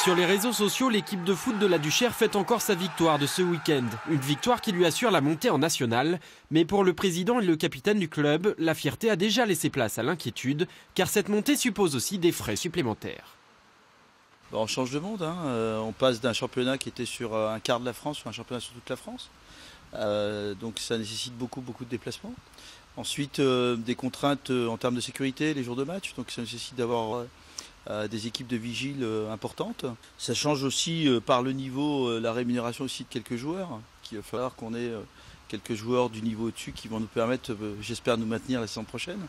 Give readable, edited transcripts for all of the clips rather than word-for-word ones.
Sur les réseaux sociaux, l'équipe de foot de la Duchère fête encore sa victoire de ce week-end. Une victoire qui lui assure la montée en nationale. Mais pour le président et le capitaine du club, la fierté a déjà laissé place à l'inquiétude, car cette montée suppose aussi des frais supplémentaires. On change de monde, hein. On passe d'un championnat qui était sur un quart de la France sur un championnat sur toute la France. Donc ça nécessite beaucoup de déplacements. Ensuite, des contraintes en termes de sécurité, les jours de match, donc ça nécessite d'avoir des équipes de vigiles importantes. Ça change aussi par le niveau, la rémunération aussi de quelques joueurs, qu'il va falloir qu'on ait quelques joueurs du niveau au-dessus qui vont nous permettre, j'espère, nous maintenir la saison prochaine.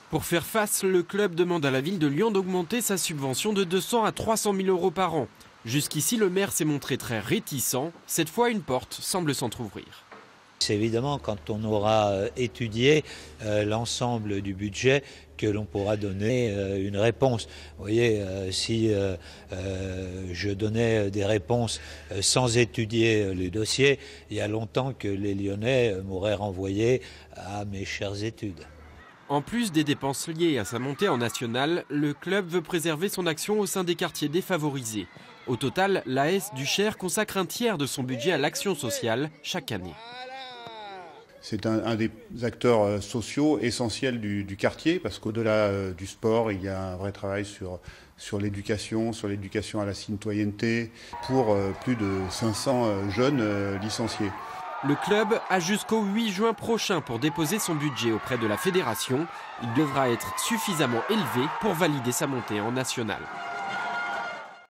Pour faire face, le club demande à la ville de Lyon d'augmenter sa subvention de 200 à 300 000 € par an. Jusqu'ici, le maire s'est montré très réticent. Cette fois, une porte semble s'entrouvrir. C'est évidemment quand on aura étudié l'ensemble du budget que l'on pourra donner une réponse. Vous voyez, si je donnais des réponses sans étudier les dossiers, il y a longtemps que les Lyonnais m'auraient renvoyé à mes chères études. En plus des dépenses liées à sa montée en nationale, le club veut préserver son action au sein des quartiers défavorisés. Au total, l'AS Duchère consacre un tiers de son budget à l'action sociale chaque année. C'est un des acteurs sociaux essentiels du quartier, parce qu'au-delà du sport, il y a un vrai travail sur l'éducation à la citoyenneté, pour plus de 500 jeunes licenciés. Le club a jusqu'au 8 juin prochain pour déposer son budget auprès de la fédération. Il devra être suffisamment élevé pour valider sa montée en nationale.